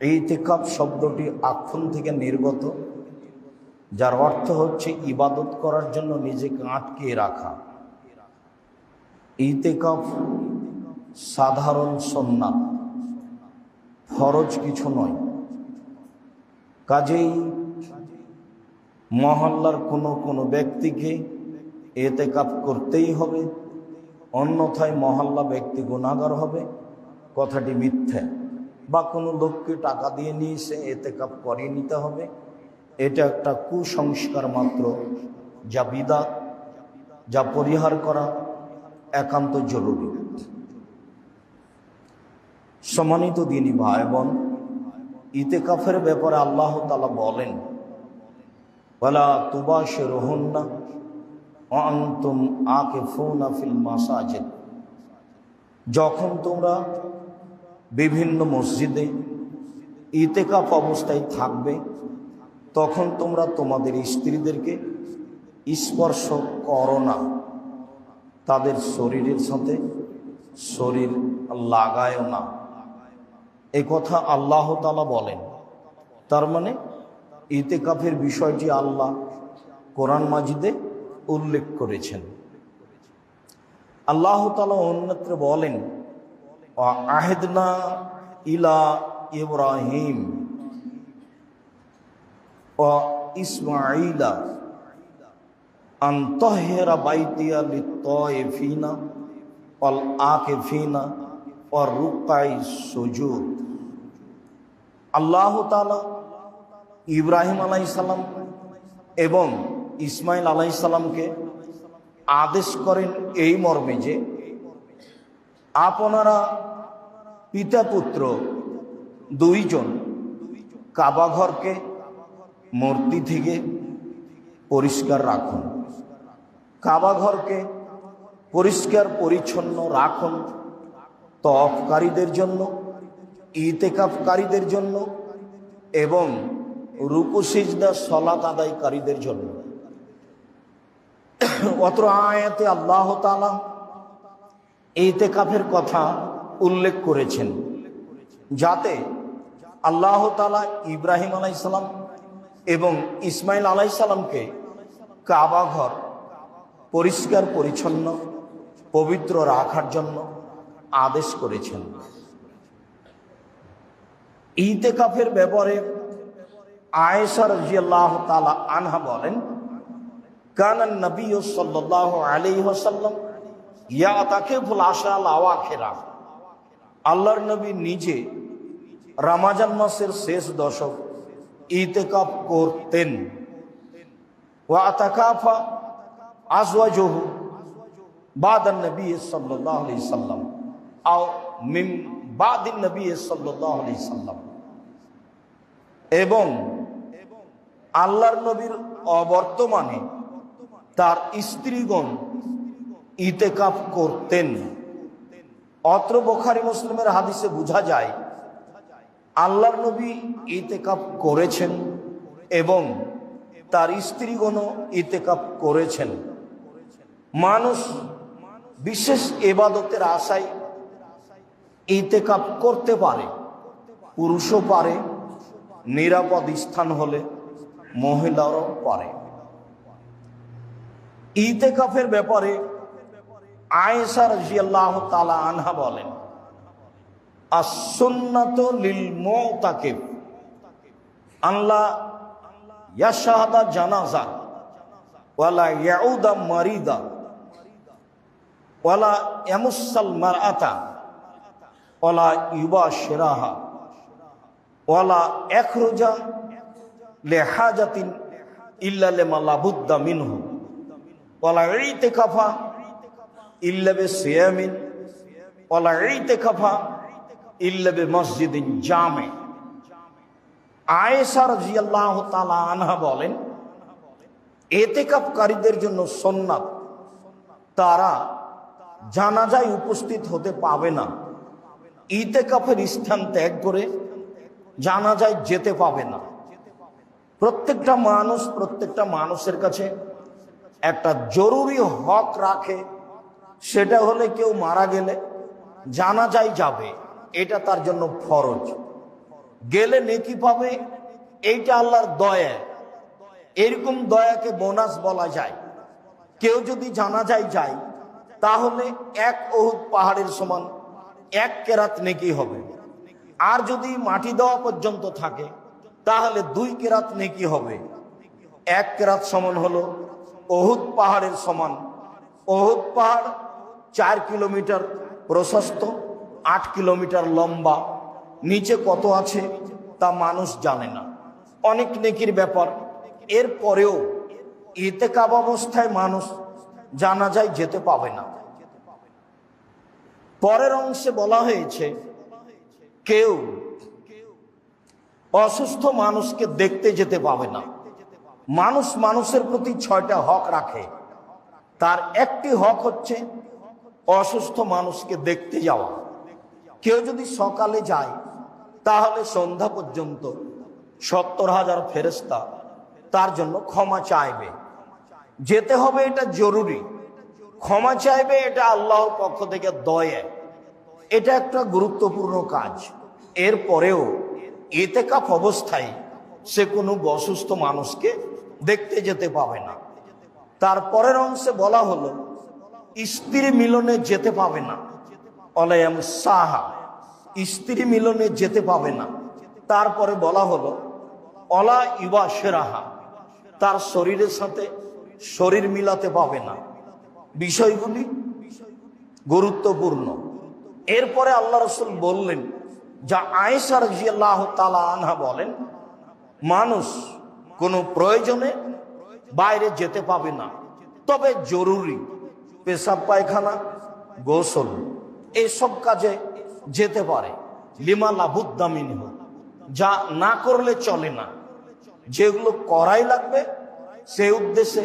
ইতিকাফ শব্দটি আক্ষণ থেকে নির্গত, যার অর্থ হচ্ছে ইবাদত করার জন্য নিজেকে আটকে রাখা। ইতিকাফ সাধারণ সুন্নাত, ফরজ কিছু নয়। কাজেই মহল্লার কোনো ব্যক্তিকে ইতিকাফ করতেই হবে, অন্যথায় মহল্লা ব্যক্তি গুনাহগার হবে, কথাটি মিথ্যা। বা কোনো লোককে টাকা দিয়ে নিয়ে সে ইতিকাফ করিয়ে নিতে হবে, এটা একটা কুসংস্কার মাত্র, যা বিদআত, যা পরিহার করা একান্ত জরুরি। সম্মানিত দিনী ভাই বোন, ইতিকাফের ব্যাপারে আল্লাহ তাআলা বলেন, ওয়ালা তুবাশিরুহুন্না ওয়া আনতুম আকিফুনা ফিল মাসাজিদ। যখন তোমরা বিভিন্ন মসজিদে ইতিকাফ অবস্থায় থাকবে, তখন তোমরা তোমাদের স্ত্রীদেরকে স্পর্শ করো না, তাদের শরীরের সাথে শরীর লাগায়ও না। এ কথা আল্লাহ তাআলা বলেন। তার মানে ইতিকাফের বিষয়টি আল্লাহ কোরআন মাজিদে উল্লেখ করেছেন। আল্লাহ তাআলা অন্যত্র বলেন, আহেদনা ইলা ইব্রাহিম ও ইসমাঈলা আন তাহহিরা বাইতিয়া লিত-তায়িফিনা ওয়াল আকিফিনা ওয়ার রুকাই সুজুদ। আল্লাহ তাআলা ইব্রাহিম আলাইহিস সালাম এবং ইসমাইল আলাইহিস সালামকে আদেশ করেন এই মর্মে যে আপনারা পিতা পুত্র দুইজন কাবা ঘরকে মূর্তি থেকে পরিষ্কার রাখুন, কাবা ঘরকে পরিষ্কার পরিচ্ছন্ন রাখুন, তওয়াফকারীদের জন্য, ইতিকাফকারীদের জন্য এবং রুকু সিজদা সালাত আদায়কারীদের জন্য। অত্র আয়াতে আল্লাহ তাআলা ইতিকাফের কথা উল্লেখ করেছেন, যাতে আল্লাহ তাআলা ইব্রাহিম আলাইহিস সালাম এবং ইসমাইল আলাইহিস সালামকে কাবা ঘর পরিষ্কার পরিচ্ছন্ন পবিত্র রাখার জন্য আদেশ করেছেন। ইতিকাফের ব্যাপারে আয়েশা রাদিয়াল্লাহু তাআলা আনহা বলেন, কানান নবী সাল্লাল্লাহু আলাইহি ওয়াসাল্লাম ইয়াতাকিফুল আশরাল আওয়াখিরা। আল্লাহর নবী নিজে রমজান মাসের শেষ দশক ইতিকাফ করতেন। ওয়া আতাকাফা আজওয়াজুহু বাদান নবী সাল্লাল্লাহু আলাইহি সাল্লাম আও মিন বাদিন নবী সাল্লাল্লাহু আলাইহি সাল্লাম। এবং আল্লাহর নবীর অবর্তমানে তার স্ত্রীগণ ইতিকাফ করতেন। অত্র বুখারী মুসলিমের হাদিসে বোঝা যায় আল্লাহর নবী ইতিকাফ করেছেন এবং তার স্ত্রীগণও ইতিকাফ করেছেন। মানুষ বিশেষ ইবাদতের আশায় ইতিকাফ করতে পারে, পুরুষও পারে, নিরাপদ স্থান হলে মহিলারাও পারে। ইতিকাফের ব্যাপারে আয়েশা রাদিয়াল্লাহু তাআলা আনহা বলেন, as-sunnatu lil mu'takif আল্লাহ ইয়াশহাদা জানাজা ওয়ালা ইয়াউদা মারিদা ওয়ালা ইয়ামুসাল মারআতা ওয়ালা ইউবাশিরাহা ওয়ালা ইয়াখরুজা লিহাজাতিন ইল্লা লিমা লাবুদ্দা মিনহু ওয়ালা ইতিকাফা ইল্লা বিসিয়ামিন ওয়ালা ইতিকাফা ইল্লা বিমসজিদিন জামে। আয়েশা রাদিয়াল্লাহু তাআলা আনহা বলেন, ইতিকাফকারীদের জন্য সুন্নাত তারা জানাজায় উপস্থিত হতে পাবে না, ইতিকাফের স্থান ত্যাগ করে জানাজায় যেতে পাবে না। প্রত্যেকটা মানুষের কাছে একটা জরুরি হক রাখে, সেটা হলে কেউ মারা গেলে জানাজায় যাবে, এটা তার জন্য ফরজ। গেলে নেকি পাবে, এইটা আল্লাহর দয়া। এরকম দয়াকে বোনাস বলা যায়। কেউ যদি জানাজায় যায় তাহলে এক উহুদ পাহাড়ের সমান এক কেরাত নেকি হবে। আর যদি মাটি দেওয়া পর্যন্ত থাকে তাহলে 2 কেরাত নেকি হবে। এক কেরাত সমান হলো উহুদ পাহাড়ের সমান। উহুদ পাহাড় 4 কিলোমিটার প্রশস্ত, 8 কিলোমিটার লম্বা। নিচে কত আছে তা মানুষ জানে না, অনেক নেকির ব্যাপার। এরপরেও ইতিকাফ অবস্থায় মানুষ জানাজায় যেতে পাবে না। পরের অংশে বলা হয়েছে কেউ অসুস্থ মানুষকে দেখতে যেতে পাবে না। মানুষ মানুষের প্রতি 6টা হক রাখে, তার একটি হক হচ্ছে অসুস্থ মানুষকে দেখতে যাওয়া। কেউ যদি সকালে যায় তাহলে সন্ধ্যা পর্যন্ত 70,000 ফেরেশতা তার জন্য ক্ষমা চাইবে। যেতে হবে, এটা জরুরি। ক্ষমা চাইবে, এটা আল্লাহর পক্ষ থেকে দয়া। এটা একটা গুরুত্বপূর্ণ কাজ। এরপরেও ইতিকাফ অবস্থায় সে কোনো অসুস্থ মানুষকে দেখতে যেতে পাবে না। তারপরের অংশে বলা হলো স্ত্রী মিলনে যেতে পাবে না। অলায়াম সাহা, স্ত্রী মিলনে যেতে পাবে না। তারপরে বলা হলো অলা ইবা সেরাহা, তার শরীরের সাথে শরীর মিলাতে পাবে না। বিষয়গুলি গুরুত্বপূর্ণ। এরপরে আল্লাহ রাসূল বললেন, যা আয়েশা রাদিয়াল্লাহু তাআলা আনহা বলেন, মানুষ কোনো প্রয়োজনে বাইরে যেতে পাবে না, তবে জরুরি পেশাব পায়খানা, গোসল এইসব কাজে যেতে পারে। লিমা লাবুদ্দা মিনহু, যা না করলে চলে না। যেগুলো করাই লাগবে সেই উদ্দেশ্যে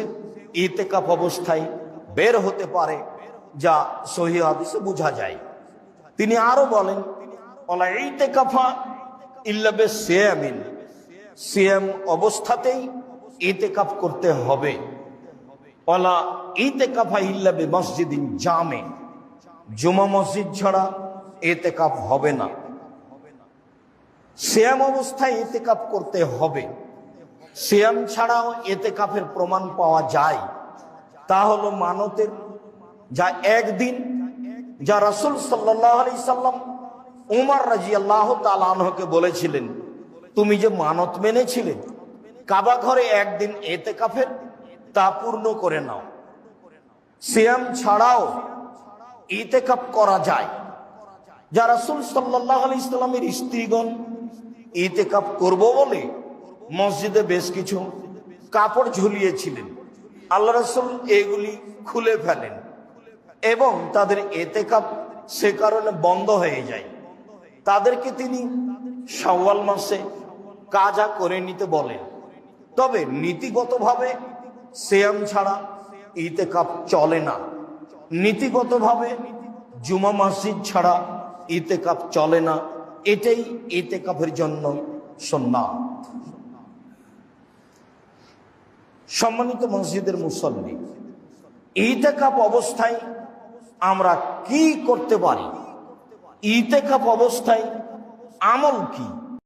ইতিকাফ অবস্থায় বের হতে পারে, যা সহিহ হাদিসে বোঝা যায়। তিনি আরো বলেন, ওয়ালা ইতিকাফা ইল্লা বিসিয়ামিন, সিয়াম অবস্থাতেই ইতিকাফ করতে হবে। ওয়ালা ইতিকাফা ইল্লা বিমসজিদিন জামে, জুমা মসজিদ ছাড়া ইতিকাফ হবে না। সিয়াম অবস্থায় ইতিকাফ করতে হবে। সিয়াম ছাড়াও ইতিকাফের প্রমাণ পাওয়া যায়। তা হলো মানতের, যা একদিন যা রাসূল সাল্লাল্লাহু আলাইহি সাল্লাম উমর রাদিয়াল্লাহু তাআলা আনহুকে বলেছিলেন, তুমি যে মানত মেনেছিলে কাবা ঘরে একদিন ইতিকাফের, তা পূর্ণ করে নাও। সিয়াম ছাড়াও ইতিকাফ করা যায়। যা রাসূল সাল্লাল্লাহু আলাইহি সাল্লামের স্ত্রীগণ ইতিকাফ করব বলে মসজিদে বেশ কিছু কাপড় ঝুলিয়েছিলেন, আল্লাহ রাসূল এগুলি খুলে ফেলেন এবং তাদের ইতিকাফ সে কারণে বন্ধ হয়ে যায়। তাদেরকে তিনি শাওয়াল মাসে কাজা করে নিতে বলেন। তবে নীতিগতভাবে সিয়াম ছাড়া ইতিকাফ চলে না। নীতিগতভাবে জুমা মসজিদ ছাড়া ইতিকাফ চলে না। এটাই ইতিকাফের জন্য সুন্নাত। সম্মানিত মসজিদের মুসল্লি, ইতিকাফ অবস্থায় আমরা কি করতে পারি? ইতিকাফ অবস্থায় আমল কি?